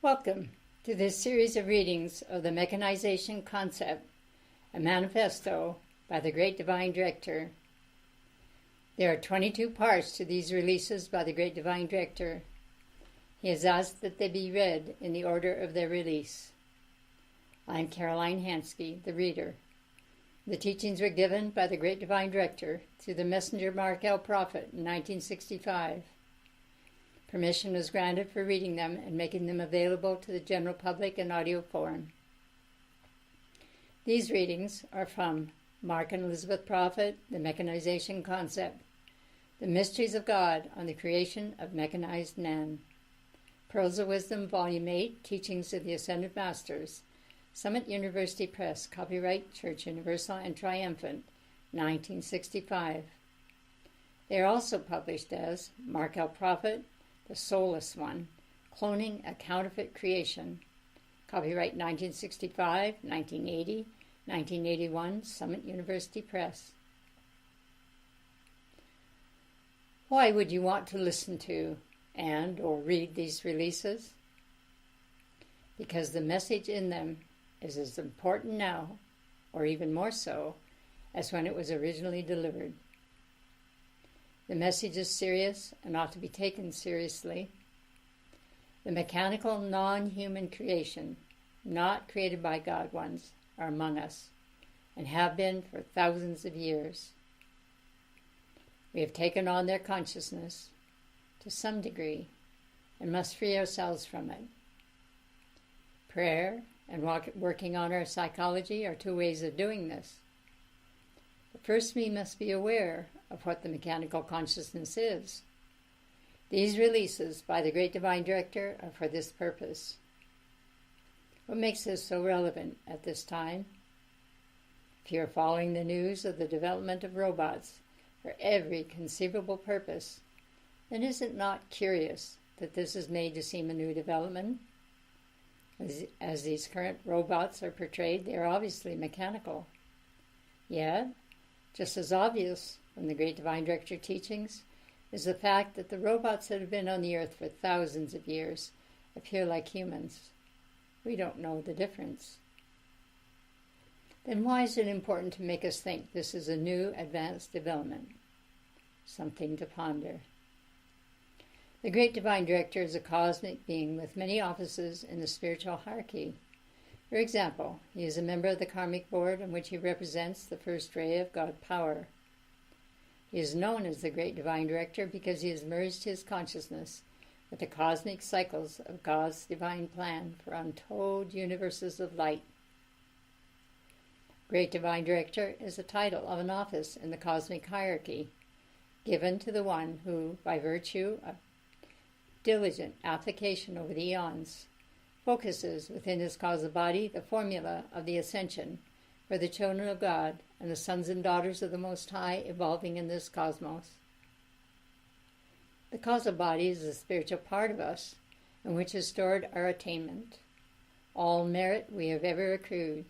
Welcome to this series of readings of the Mechanization concept, a manifesto by the Great Divine Director. There are 22 parts to these releases by the Great Divine Director. He has asked that they be read in the order of their release. I am Caroline Hansky, the reader. The teachings were given by the Great Divine Director through the messenger Mark L. Prophet in 1965. Permission was granted for reading them and making them available to the general public in audio form. These readings are from Mark and Elizabeth Prophet, The Mechanization Concept, The Mysteries of God on the Creation of Mechanized Man, Pearls of Wisdom, Volume 8, Teachings of the Ascended Masters, Summit University Press, copyright Church Universal and Triumphant, 1965. They are also published as Mark L. Prophet, the Soulless one, Cloning a Counterfeit Creation, copyright 1965, 1980, 1981, Summit University Press. Why would you want to listen to and or read these releases? Because the message in them is as important now, or even more so, as when it was originally delivered. The message is serious and ought to be taken seriously. The mechanical, non-human creation, not created by God ones, are among us, and have been for thousands of years. We have taken on their consciousness to some degree and must free ourselves from it. Prayer and working on our psychology are two ways of doing this. But first we must be aware of what the mechanical consciousness is. These releases by the Great Divine Director are for this purpose. What makes this so relevant at this time? If you are following the news of the development of robots for every conceivable purpose, then is it not curious that this is made to seem a new development? As these current robots are portrayed, they are obviously mechanical. Yet, just as obvious from the Great Divine Director teachings is the fact that the robots that have been on the earth for thousands of years appear like humans. We don't know the difference. Then why is it important to make us think this is a new advanced development? Something to ponder. The Great Divine Director is a cosmic being with many offices in the spiritual hierarchy. For example, he is a member of the karmic board in which he represents the first ray of God power. He is known as the Great Divine Director because he has merged his consciousness with the cosmic cycles of God's divine plan for untold universes of light. Great Divine Director is a title of an office in the cosmic hierarchy, given to the one who, by virtue of diligent application over the eons, focuses within his causal body the formula of the ascension for the children of God and the sons and daughters of the Most High evolving in this cosmos. The causal body is the spiritual part of us in which is stored our attainment, all merit we have ever accrued,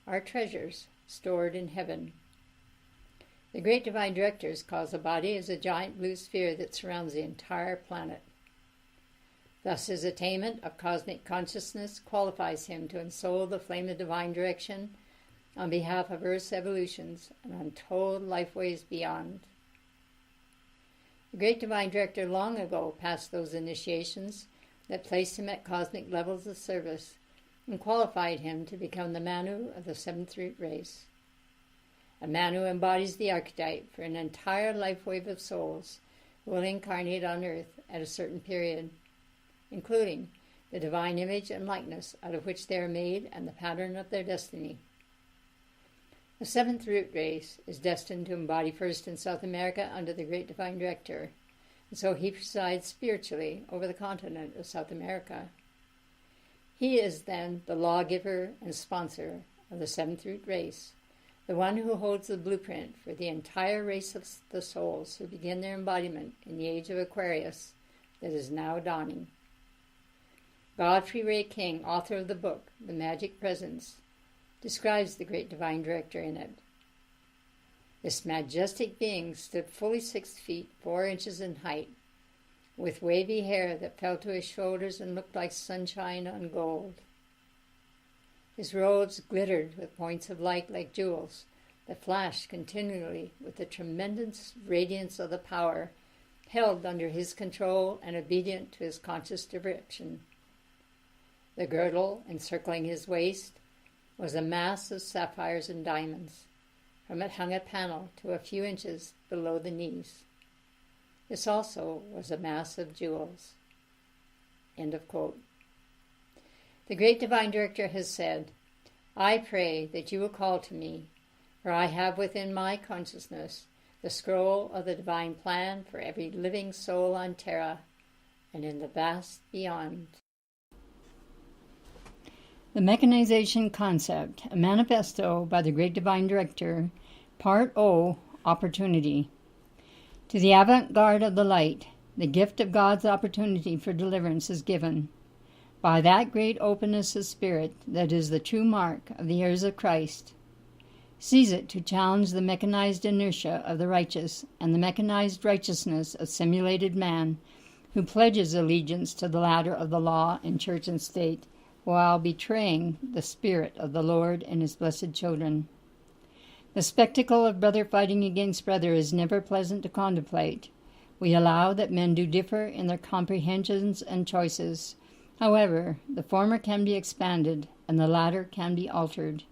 our treasures stored in heaven. The Great Divine Director's causal body is a giant blue sphere that surrounds the entire planet. Thus his attainment of cosmic consciousness qualifies him to ensoul the flame of divine direction on behalf of Earth's evolutions and untold lifeways beyond. The Great Divine Director long ago passed those initiations that placed him at cosmic levels of service and qualified him to become the Manu of the seventh root race. A Manu embodies the archetype for an entire life wave of souls who will incarnate on Earth at a certain period, including the divine image and likeness out of which they are made and the pattern of their destiny. The seventh root race is destined to embody first in South America under the Great Divine Director, and so he presides spiritually over the continent of South America. He is then the lawgiver and sponsor of the seventh root race, the one who holds the blueprint for the entire race of the souls who begin their embodiment in the age of Aquarius that is now dawning. Godfrey Ray King, author of the book, The Magic Presence, describes the Great Divine Director in it. This majestic being stood fully 6 feet 4 inches in height, with wavy hair that fell to his shoulders and looked like sunshine on gold. His robes glittered with points of light like jewels that flashed continually with the tremendous radiance of the power held under his control and obedient to his conscious direction. The girdle encircling his waist was a mass of sapphires and diamonds. From it hung a panel to a few inches below the knees. This also was a mass of jewels. End of quote. The great divine director has said, I pray that you will call to me, for I have within my consciousness the scroll of the divine plan for every living soul on Terra and in the vast beyond. The Mechanization Concept, a manifesto by the great divine director, Part O, Opportunity. To the avant-garde of the light, the gift of God's opportunity for deliverance is given. By that great openness of spirit that is the true mark of the heirs of Christ, seize it to challenge the mechanized inertia of the righteous and the mechanized righteousness of simulated man, who pledges allegiance to the ladder of the law in church and state, while betraying the spirit of the Lord and his blessed children. The spectacle of brother fighting against brother is never pleasant to contemplate. We allow that men do differ in their comprehensions and choices. However, the former can be expanded and the latter can be altered.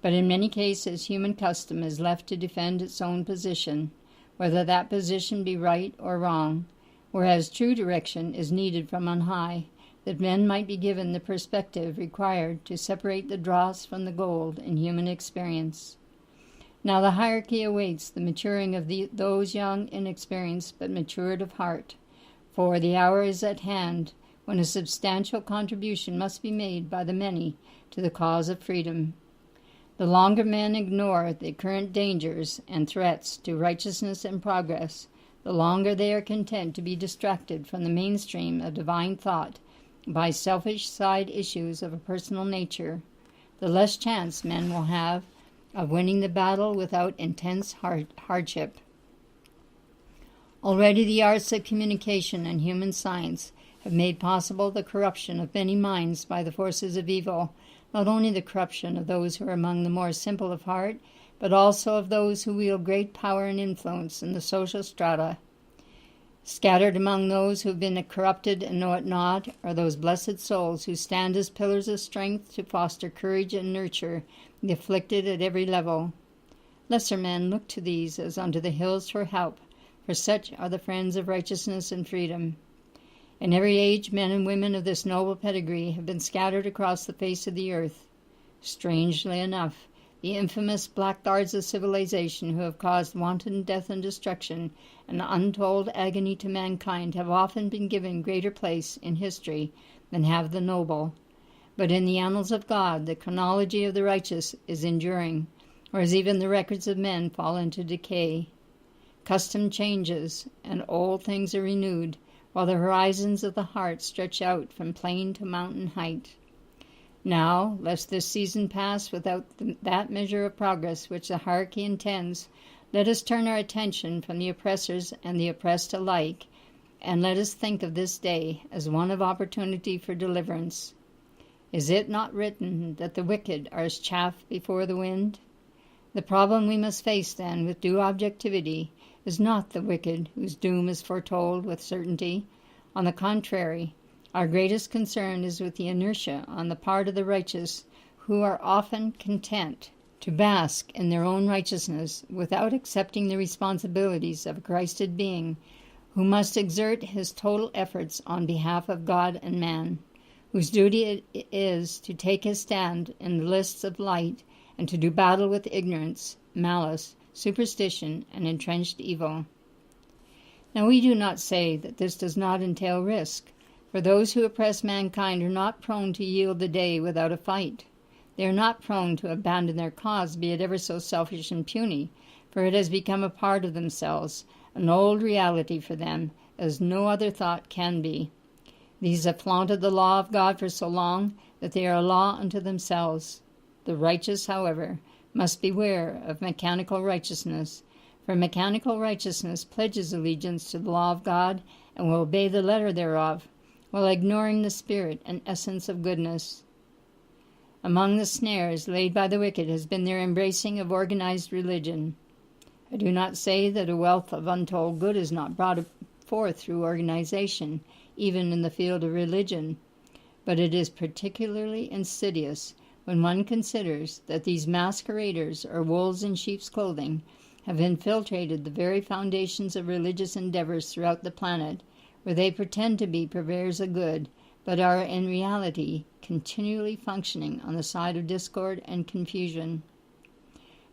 But in many cases, human custom is left to defend its own position, whether that position be right or wrong, whereas true direction is needed from on high, that men might be given the perspective required to separate the dross from the gold in human experience. Now the hierarchy awaits the maturing of those young, inexperienced, but matured of heart, for the hour is at hand when a substantial contribution must be made by the many to the cause of freedom. The longer men ignore the current dangers and threats to righteousness and progress, the longer they are content to be distracted from the mainstream of divine thought by selfish side issues of a personal nature, the less chance men will have of winning the battle without intense hardship. Already the arts of communication and human science have made possible the corruption of many minds by the forces of evil, not only the corruption of those who are among the more simple of heart, but also of those who wield great power and influence in the social strata. Scattered among those who have been corrupted and know it not are those blessed souls who stand as pillars of strength to foster courage and nurture the afflicted at every level. Lesser men look to these as unto the hills for help, for such are the friends of righteousness and freedom. In every age, men and women of this noble pedigree have been scattered across the face of the earth. Strangely enough, the infamous blackguards of civilization who have caused wanton death and destruction and untold agony to mankind have often been given greater place in history than have the noble. But in the annals of God, the chronology of the righteous is enduring, whereas even the records of men fall into decay. Custom changes, and old things are renewed, while the horizons of the heart stretch out from plain to mountain height. Now, lest this season pass without that measure of progress which the hierarchy intends, let us turn our attention from the oppressors and the oppressed alike, and let us think of this day as one of opportunity for deliverance. Is it not written that the wicked are as chaff before the wind? The problem we must face, then, with due objectivity, is not the wicked whose doom is foretold with certainty. On the contrary, our greatest concern is with the inertia on the part of the righteous, who are often content to bask in their own righteousness without accepting the responsibilities of a Christed being, who must exert his total efforts on behalf of God and man, whose duty it is to take his stand in the lists of light and to do battle with ignorance, malice, superstition, and entrenched evil. Now we do not say that this does not entail risk, for those who oppress mankind are not prone to yield the day without a fight. They are not prone to abandon their cause, be it ever so selfish and puny, for it has become a part of themselves, an old reality for them, as no other thought can be. These have flaunted the law of God for so long that they are a law unto themselves. The righteous, however, must beware of mechanical righteousness, For mechanical righteousness pledges allegiance to the law of God and will obey the letter thereof, while ignoring the spirit and essence of goodness. Among the snares laid by the wicked has been their embracing of organized religion. I do not say that a wealth of untold good is not brought forth through organization, even in the field of religion, but it is particularly insidious when one considers that these masqueraders, or wolves in sheep's clothing, have infiltrated the very foundations of religious endeavors throughout the planet, where they pretend to be purveyors of good, but are in reality continually functioning on the side of discord and confusion.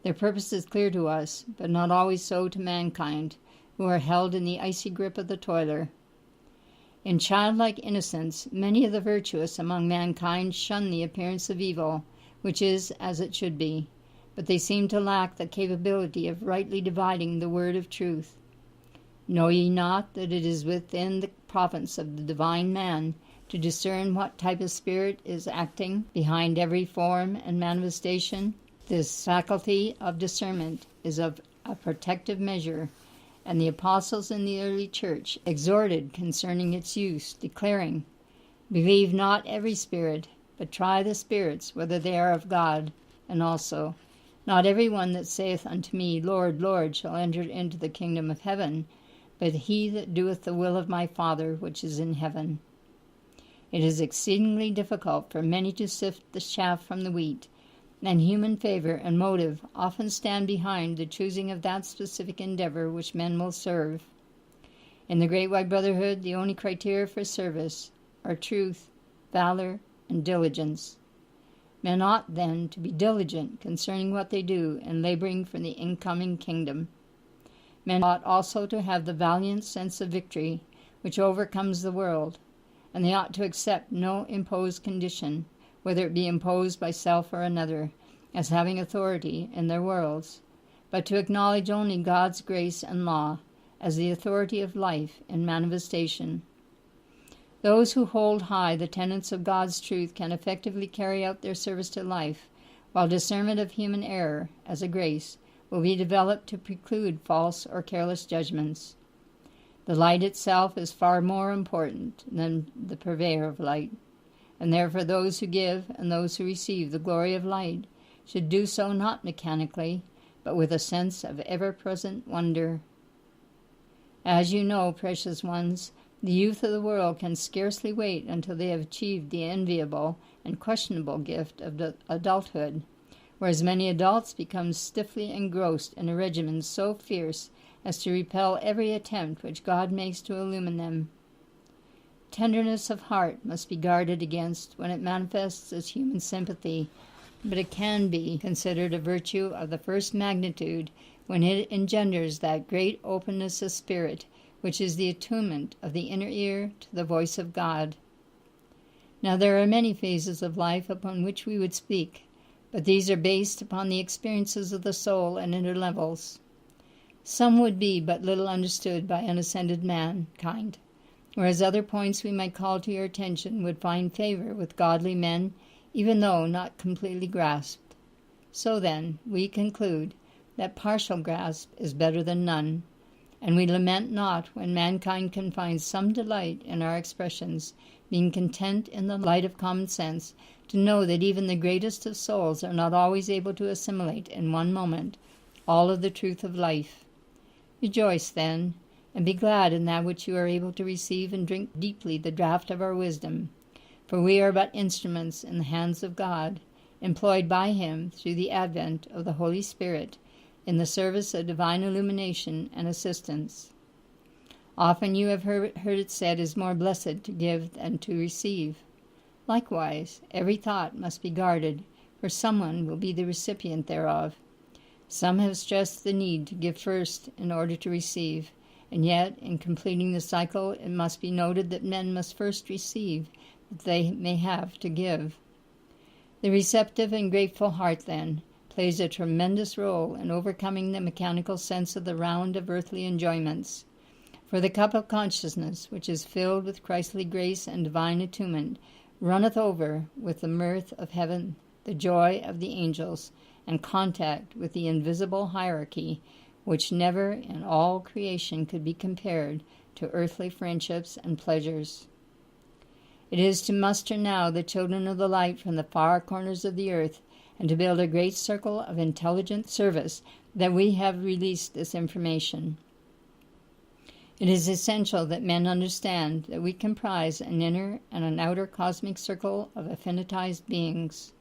Their purpose is clear to us, but not always so to mankind, who are held in the icy grip of the toiler. In childlike innocence, many of the virtuous among mankind shun the appearance of evil, which is as it should be, but they seem to lack the capability of rightly dividing the word of truth. Know ye not that it is within the province of the divine man to discern what type of spirit is acting behind every form and manifestation? This faculty of discernment is of a protective measure, and the apostles in the early church exhorted concerning its use, declaring, "Believe not every spirit, but try the spirits whether they are of God," and also, "Not every one that saith unto me, Lord, Lord, shall enter into the kingdom of heaven, but he that doeth the will of my Father which is in heaven." It is exceedingly difficult for many to sift the chaff from the wheat, and human favor and motive often stand behind the choosing of that specific endeavor which men will serve. In the Great White Brotherhood, the only criteria for service are truth, valor, and diligence. Men ought, then, to be diligent concerning what they do and laboring for the incoming kingdom. Men ought also to have the valiant sense of victory which overcomes the world, and they ought to accept no imposed condition, whether it be imposed by self or another, as having authority in their worlds, but to acknowledge only God's grace and law as the authority of life in manifestation. Those who hold high the tenets of God's truth can effectively carry out their service to life, while discernment of human error, as a grace, will be developed to preclude false or careless judgments. The light itself is far more important than the purveyor of light, and therefore those who give and those who receive the glory of light should do so not mechanically, but with a sense of ever-present wonder. As you know, precious ones, the youth of the world can scarcely wait until they have achieved the enviable and questionable gift of adulthood, whereas many adults become stiffly engrossed in a regimen so fierce as to repel every attempt which God makes to illumine them. Tenderness of heart must be guarded against when it manifests as human sympathy, but it can be considered a virtue of the first magnitude when it engenders that great openness of spirit which is the attunement of the inner ear to the voice of God. Now there are many phases of life upon which we would speak, but these are based upon the experiences of the soul and inner levels. Some would be but little understood by unascended mankind, whereas other points we might call to your attention would find favor with godly men, even though not completely grasped. So then, we conclude that partial grasp is better than none, and we lament not when mankind can find some delight in our expressions, being content in the light of common sense to know that even the greatest of souls are not always able to assimilate in one moment all of the truth of life. Rejoice, then, and be glad in that which you are able to receive, and drink deeply the draught of our wisdom, for we are but instruments in the hands of God, employed by him through the advent of the Holy Spirit in the service of divine illumination and assistance. Often you have heard it said, "Is more blessed to give than to receive." Likewise, every thought must be guarded, for someone will be the recipient thereof. Some have stressed the need to give first in order to receive, and yet, in completing the cycle, it must be noted that men must first receive, that they may have to give. The receptive and grateful heart, then, plays a tremendous role in overcoming the mechanical sense of the round of earthly enjoyments. For the cup of consciousness, which is filled with Christly grace and divine attunement, runneth over with the mirth of heaven, the joy of the angels, and contact with the invisible hierarchy, which never in all creation could be compared to earthly friendships and pleasures. It is to muster now the children of the light from the far corners of the earth and to build a great circle of intelligent service that we have released this information. It is essential that men understand that we comprise an inner and an outer cosmic circle of affinitized beings.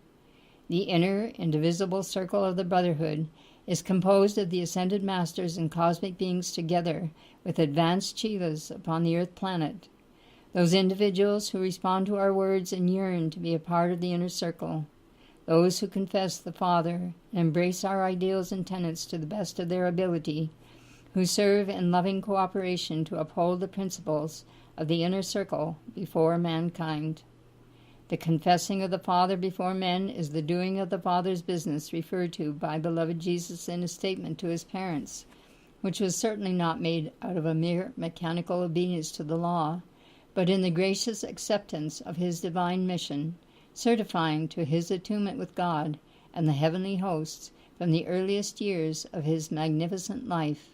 The inner, indivisible circle of the Brotherhood is composed of the ascended masters and cosmic beings together with advanced Chivas upon the earth planet, those individuals who respond to our words and yearn to be a part of the inner circle, those who confess the Father and embrace our ideals and tenets to the best of their ability, who serve in loving cooperation to uphold the principles of the inner circle before mankind. The confessing of the Father before men is the doing of the Father's business referred to by beloved Jesus in his statement to his parents, which was certainly not made out of a mere mechanical obedience to the law, but in the gracious acceptance of his divine mission, certifying to his attunement with God and the heavenly hosts from the earliest years of his magnificent life.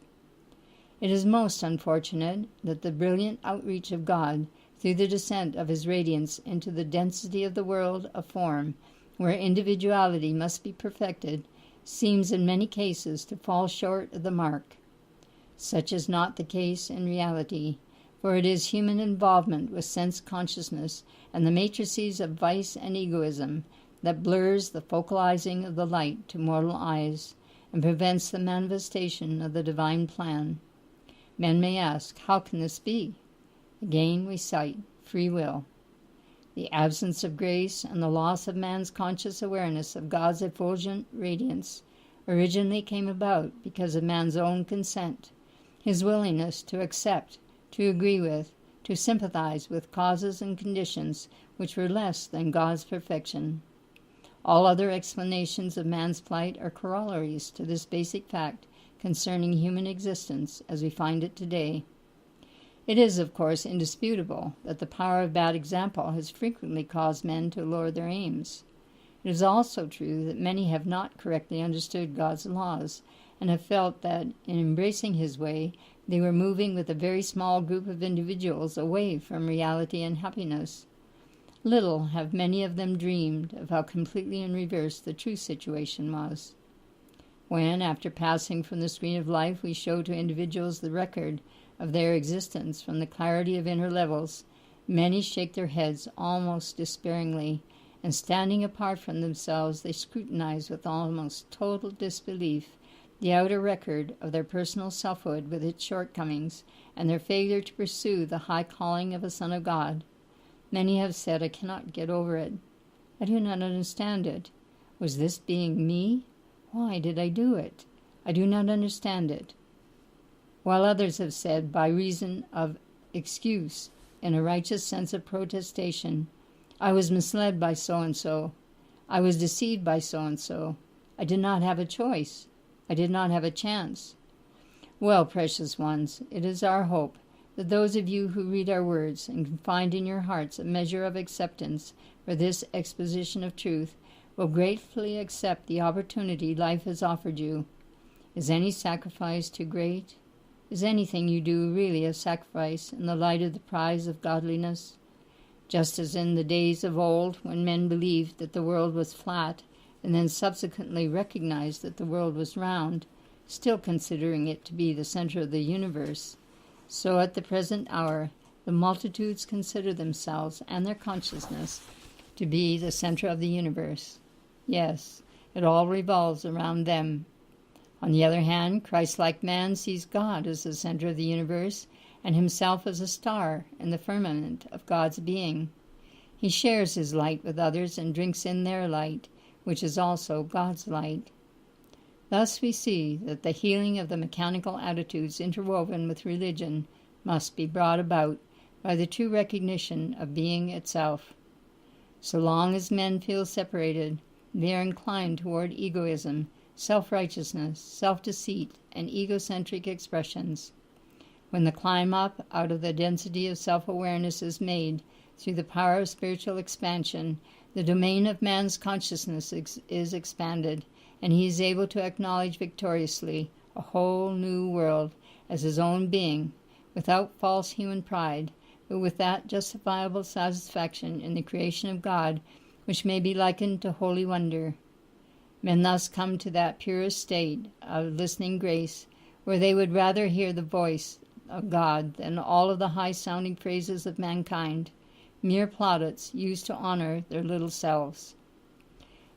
It is most unfortunate that the brilliant outreach of God through the descent of his radiance into the density of the world of form, where individuality must be perfected, seems in many cases to fall short of the mark. Such is not the case in reality, for it is human involvement with sense consciousness and the matrices of vice and egoism that blurs the focalizing of the light to mortal eyes and prevents the manifestation of the divine plan. Men may ask, how can this be? Again we cite free will. The absence of grace and the loss of man's conscious awareness of God's effulgent radiance originally came about because of man's own consent, his willingness to accept, to agree with, to sympathize with causes and conditions which were less than God's perfection. All other explanations of man's plight are corollaries to this basic fact concerning human existence as we find it today. It is, of course, indisputable that the power of bad example has frequently caused men to lower their aims. It is also true that many have not correctly understood God's laws and have felt that, in embracing his way, they were moving with a very small group of individuals away from reality and happiness. Little have many of them dreamed of how completely in reverse the true situation was. When, after passing from the screen of life, we show to individuals the record of their existence from the clarity of inner levels, many shake their heads almost despairingly, and standing apart from themselves, they scrutinize with almost total disbelief the outer record of their personal selfhood with its shortcomings and their failure to pursue the high calling of a Son of God. Many have said, I cannot get over it. I do not understand it. Was this being me? Why did I do it? I do not understand it. While others have said, by reason of excuse, in a righteous sense of protestation, I was misled by so-and-so. I was deceived by so-and-so. I did not have a choice. I did not have a chance. Well, precious ones, it is our hope that those of you who read our words and can find in your hearts a measure of acceptance for this exposition of truth will gratefully accept the opportunity life has offered you. Is any sacrifice too great? Is anything you do really a sacrifice in the light of the prize of godliness? Just as in the days of old, when men believed that the world was flat and then subsequently recognized that the world was round, still considering it to be the center of the universe, so at the present hour the multitudes consider themselves and their consciousness to be the center of the universe. Yes, it all revolves around them. On the other hand, Christ-like man sees God as the center of the universe and himself as a star in the firmament of God's being. He shares his light with others and drinks in their light, which is also God's light. Thus we see that the healing of the mechanical attitudes interwoven with religion must be brought about by the true recognition of being itself. So long as men feel separated, they are inclined toward egoism, self-righteousness, self-deceit, and egocentric expressions. When the climb up out of the density of self-awareness is made through the power of spiritual expansion, the domain of man's consciousness is expanded, and he is able to acknowledge victoriously a whole new world as his own being, without false human pride, but with that justifiable satisfaction in the creation of God which may be likened to holy wonder. Men thus come to that purest state of listening grace, where they would rather hear the voice of God than all of the high-sounding phrases of mankind, mere plaudits used to honor their little selves.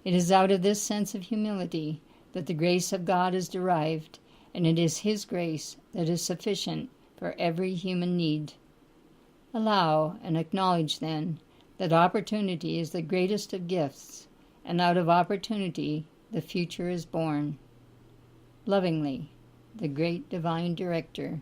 It is out of this sense of humility that the grace of God is derived, and it is his grace that is sufficient for every human need. Allow and acknowledge, then, that opportunity is the greatest of gifts, and out of opportunity the future is born. Lovingly, the great divine director.